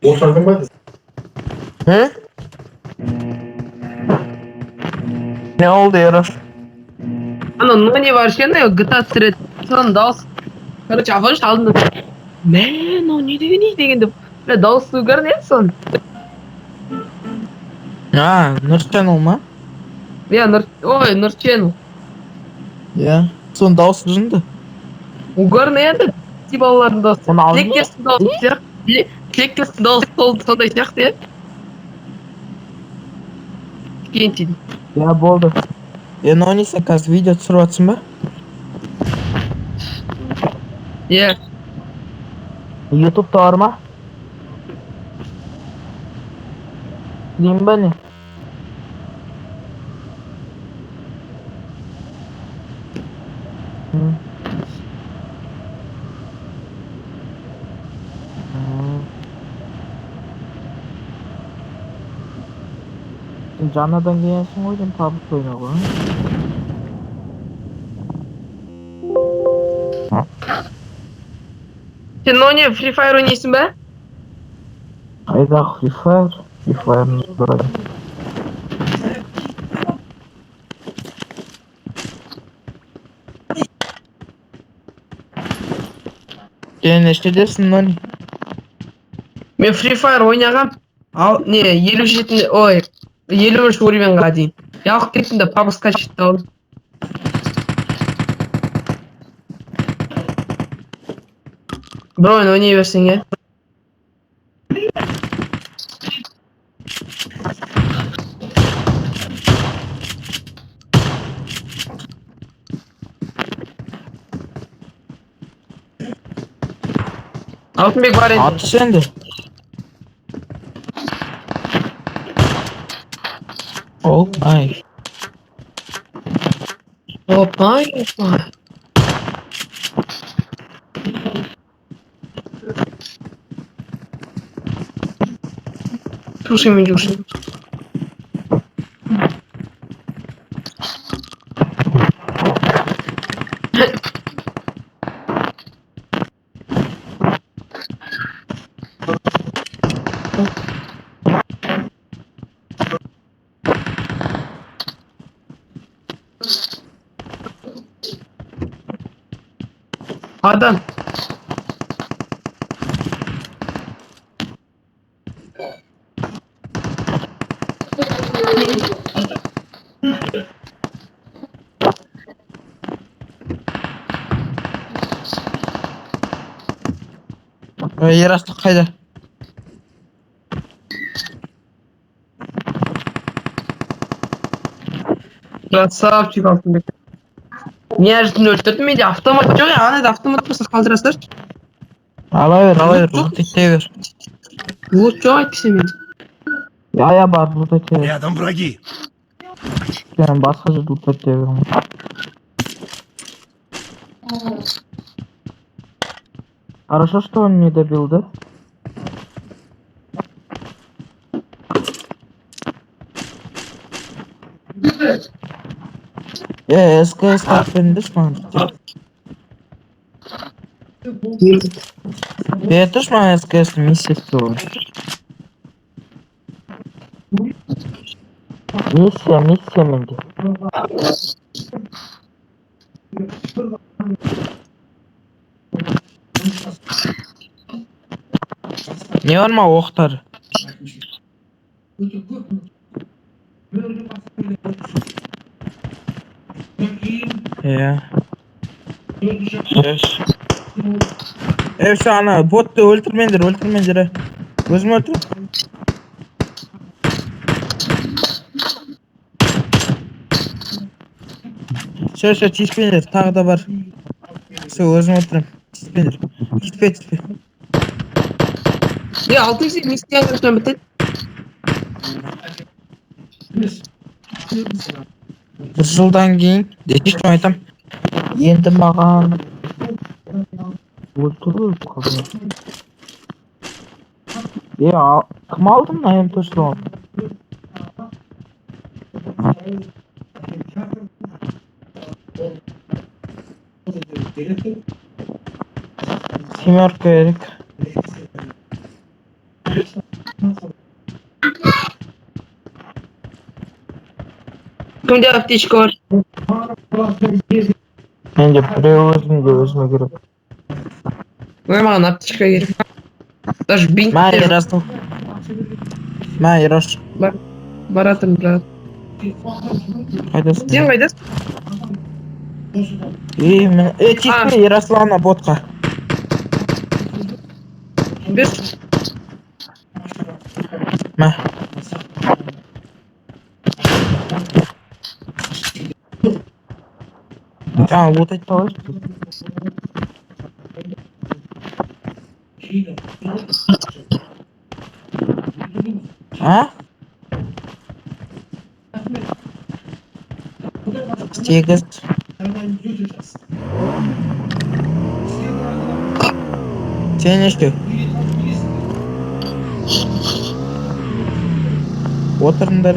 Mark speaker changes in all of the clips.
Speaker 1: Hı? Ne oldu Yaros?
Speaker 2: Ну, невооруженная GTA түсіретін дауыс. Короче, афонш алдында. Мә, мынау не деген ей дегенде. Бля, дауысы көрінеді соны.
Speaker 1: Нұрчанұл ма?
Speaker 2: Иә, Нұрчен.
Speaker 1: Иә. Соның дауысы жынды.
Speaker 2: Ол көрінеді. Балалардың дауысы.
Speaker 1: Оны алдың ба?
Speaker 2: Тілектестің дауысы сияқты. Тілектестің дауысы сондай сияқты, иә. Кенчидің.
Speaker 1: Иә, болды. Не ойнайсың қазір видео түсіріп жатсың ба?
Speaker 2: Иә.
Speaker 1: Ютубта бар ма? Деймін ба не? Сен жаңадан келгенсің ғой деймін PUBG ойнауға.
Speaker 2: Сен не Free Fire ойнайсың ба?
Speaker 1: Қайдағы Free Fire? Free Fire'ны сұрайды. Сен нештедесің, Нони?
Speaker 2: Мен Free Fire ойнағам. Не, 50-ші уровеньға дейін. Ялқып кеттім де пабгқа жетті алдым. Бір ойын ойнай берсең, иә. Алтынбек бар енді.
Speaker 1: Атыс енді. Опай.
Speaker 2: Опай. Слушай, Мидюша. Адам.
Speaker 1: Ерастық қайда?
Speaker 2: Красавчик Алтынбек. Неожиданно өлтірді менде автомат жоқ я, ана автомат болса қалдыра салшы.
Speaker 1: Ала бер, лут ете бер.
Speaker 2: Лут жоқ әйтпесе менде.
Speaker 1: Я бар, лут ете бер.
Speaker 3: Рядом враги.
Speaker 1: Сен басқа жерде лут ете бер. Хорошо, что он не добил, да? СКС таппендіш маған. Бердіш маған СКС миссиясы ол. Миссия менде. Не бар ма оқтар? Иә. Все, ана ботты өлтірмеңдер. Өзім өлтірем. Все, тиіспеңдер, тағы да бар. Все, өзім өлтірем. Тиіспеңдер. Тиіспе.
Speaker 2: Алтынбек миссияң қашан бітеді?
Speaker 1: Бір жылдан кейін, десешім айтам. Енді маған өлтіру қалды. Кім алды мына М4 Семерка керек.
Speaker 2: Kimde аптечка бар?
Speaker 1: Менде біреу өзіме керек.
Speaker 2: Ой, маған аптечка керек. Даже бинт
Speaker 1: Ма
Speaker 2: те жоқ.
Speaker 1: Ерасыл. Ма Ераш.
Speaker 2: Баратырмын, брат.
Speaker 1: Қайдасың?
Speaker 2: Сен қайдасың?
Speaker 1: Тиіспе Ерасыл ана ботқа.
Speaker 2: Бер.
Speaker 1: Ма. Жаңа лут айтып алайыншы. А? 8. Сен неште? Отырыңдар.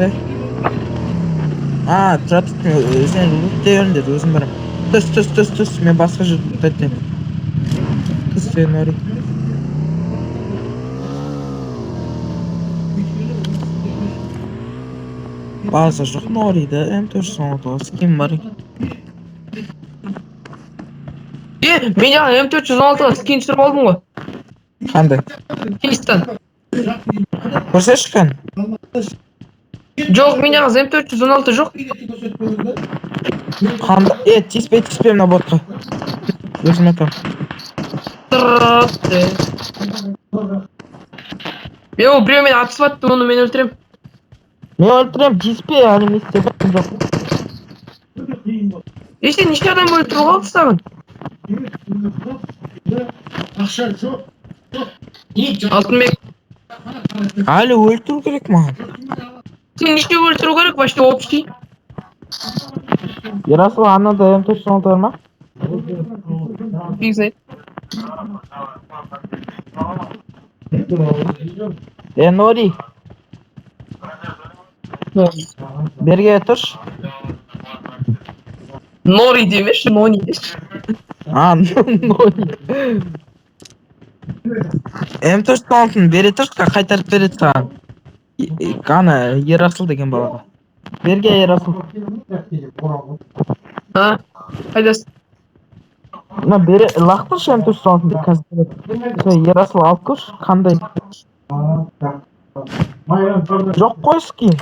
Speaker 1: Тұра тұр, сен лут дей өріндер, өзім барам. Түс, мен басқа жерді лут айтайын. Түс, сен ори. База жоқ Норида, М416 кім бар?
Speaker 2: Мен жаңа М416-ға скин түсіріп алдым ғой.
Speaker 1: Қандай?
Speaker 2: Кейстан.
Speaker 1: Көрсеші қан?
Speaker 2: Жоқ, мен жаңа М416 жоқ.
Speaker 1: Қандай? Тиіспе мына ботқа. Өзім атам.
Speaker 2: Тұрыпты. Біреу мені атысып атты, оны мен өлтірем.
Speaker 1: Мен өлтірем, тиіспе, әлі мен істеп жоқ.
Speaker 2: Сен неше адам өлтіріп қалды саған? Алтынбек,
Speaker 1: Әлі өлтіру керек маған.
Speaker 2: сен неше өлтіру керек, вообще общий?
Speaker 1: Ерасыл анада М416 бар ма?
Speaker 2: Фиг знает.
Speaker 1: Нори, берге тұрш.
Speaker 2: Нори демеші, Нони деші.
Speaker 1: Нори. М416-ны бере тұрш, қайтарып береді саған. Ана Ерасыл деген балаға. Берге Ерасыл.
Speaker 2: Қайдасың?
Speaker 1: Мына бере лақтыршы М416-ны қазір. Ерасыл алып көрші, қандай? Жоқ қой скин.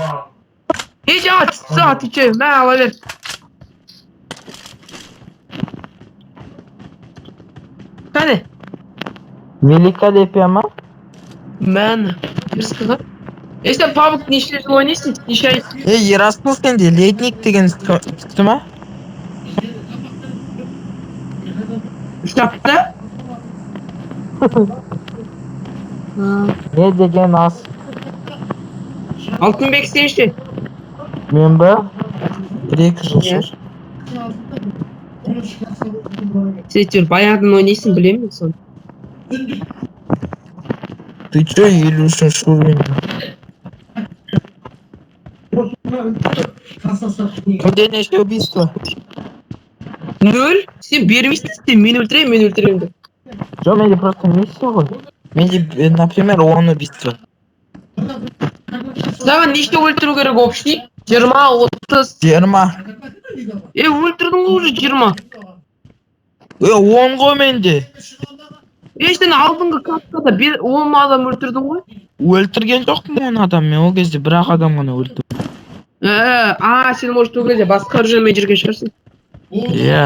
Speaker 2: Жаңа түсті, отвечаю, мә ала бер. Қане?
Speaker 1: Великолепие ма?
Speaker 2: Мәні. Ерсіға. Сен пабық неше жыл ойнайсың? Неше ай?
Speaker 1: Ерасыл сенде летник деген түсті ма?
Speaker 2: Үш апта?
Speaker 1: Не деген ас?
Speaker 2: Алтынбек сен ше?
Speaker 1: Мен ба? 1-2 жыл шығар.
Speaker 2: Сен әйтеуір баяғыдан ойнайсың, білемін мен соны.
Speaker 1: Ты чё, 53-ші уровень? Кімде неше убийство?
Speaker 2: 0? Сен бермейсің, сен мен өлтірем деп.
Speaker 1: Жо, менде просто миссия ғой. Менде, например, 10 убийство.
Speaker 2: Саған неште өлтіру керек общий? 20, 30.
Speaker 1: 20.
Speaker 2: Өлтірдің ғой уже 20.
Speaker 1: 10 ғой менде.
Speaker 2: Сен алдыңғы каткада 10 адам өлтірдің ғой?
Speaker 1: Өлтірген жоқпын 10 адам, мен ол кезде бір-ақ адам ғана өлтірдім.
Speaker 2: Сен может ол кезде басқа режиммен жүрген шығарсың.
Speaker 1: Иә.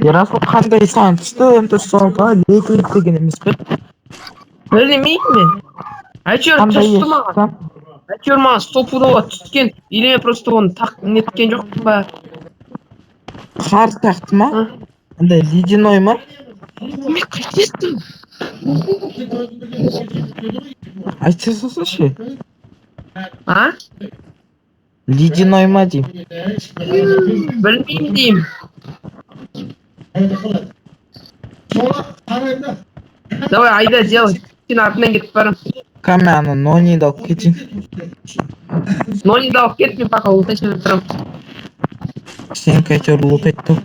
Speaker 1: Ерасыл қандай саған түсті М416-ға летник деген емес пе?
Speaker 2: Білмеймін мен. Әйтеуір түсті маған. Әйтеуір маған стопудова түскен. Или мен просто оны неткен жоқпын ба?
Speaker 1: Қар сияқты ма? Андай ледяной ма?
Speaker 2: Мен қайтесің?
Speaker 1: Айтса салсашы. Ледяной ма дейм?
Speaker 2: Білмеймін деймін. Давай, айда делай. Сен артынан кетіп барам.
Speaker 1: Кәме ана Нониді алып кетейін.
Speaker 2: Нониді алып кет, мен пока лутайын тұрам.
Speaker 1: Сен әйтеуір лут айттың.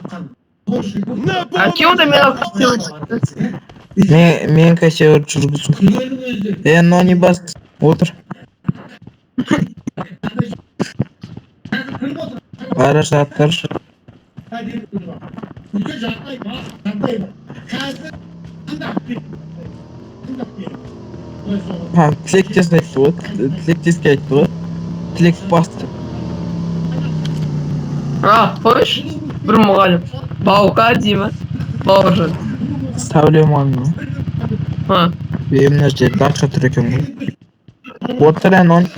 Speaker 2: А кем-то меня хотел.
Speaker 1: Men kasher жүргізу. Нони бас. Отыр. Қаражаттар. Тілектес айтты ғой. Тілектеске айтты ғой. Тілек басты.
Speaker 2: Қойш? Бір мұғалім. Баука деймі? Бауыржан.
Speaker 1: Сәулем аңы. Мына жерде ақша тұр екен ғой. Отыр Нони.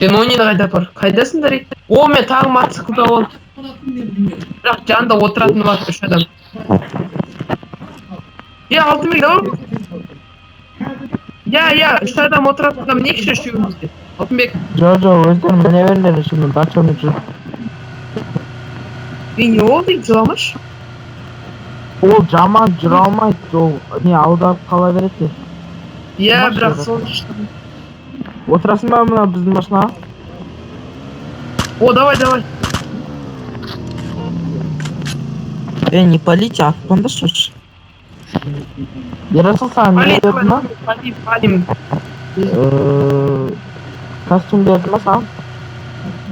Speaker 2: Нониді қайда бар? Қайдасыңдар еді? О, мен тағы мотоциклда болдым. Бірақ жанында отыратын бар үш адам. Алтынбек, давай. Үш адам отыратын не кіші үшеумізде? Алтынбек.
Speaker 1: Жоқ, өздері міне беріңдер ішімді, бачамын жүр.
Speaker 2: Не болды, жыламаш?
Speaker 1: Ол жаман жүр алмайды, ол не аударып қала береді.
Speaker 2: Бірақ соны шықты.
Speaker 1: Отырасың ба мына біздің машинаға?
Speaker 2: О, давай.
Speaker 1: Не палите, атпанда шош. Ерасыл саған не берді ма?
Speaker 2: Палим.
Speaker 1: Костюм берді ма саған?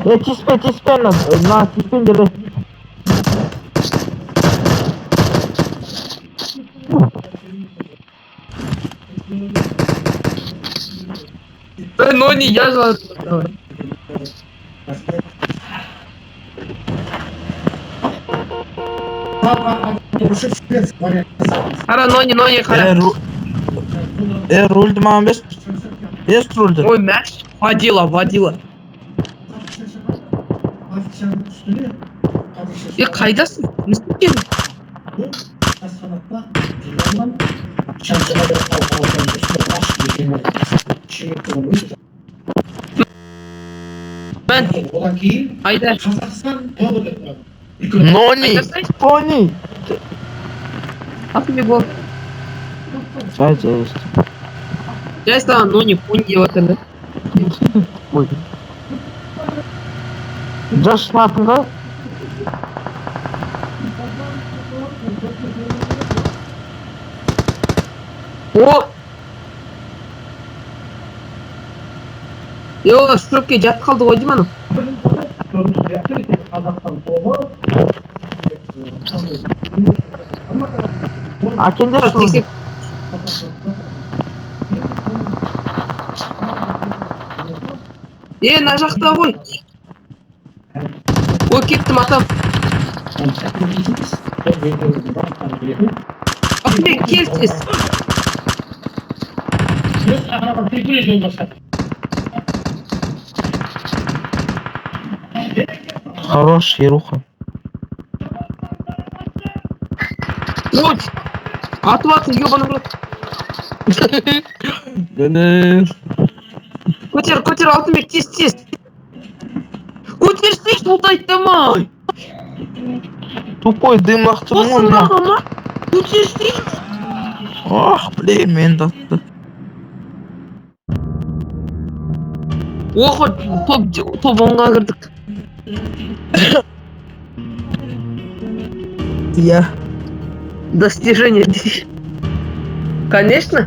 Speaker 1: Тиспе, на, тиспен берді.
Speaker 2: Нони, я же... Ара, Нони, қара.
Speaker 1: Рульді маған бес. Бес рульді.
Speaker 2: Ой, мәш. Водила. Қайдасың? Не істедің? Айда.
Speaker 1: Нони!
Speaker 2: Алтынбек бол.
Speaker 1: Жай.
Speaker 2: Жай саған Нони пони деп атыр.
Speaker 1: Ой. Жашын атын ғой?
Speaker 2: О! Стрөпке жатып қалды ғой деймін.
Speaker 1: Әкендер шылды.
Speaker 2: Мына жақта ғой. Ой, кеттім атам. Алтынбек, кел тез.
Speaker 1: Хорош, еруха.
Speaker 2: Ой! Атып атың, ебаный в рот. Көтер, Алтынбек, тез. Көтерсек, ұлтайттамай.
Speaker 1: Тупой дым лақтыр
Speaker 2: ғой. Көтерсек.
Speaker 1: Блин, мен датты.
Speaker 2: Топ 10-ға кірдік.
Speaker 1: Я.
Speaker 2: Достижение. Конечно.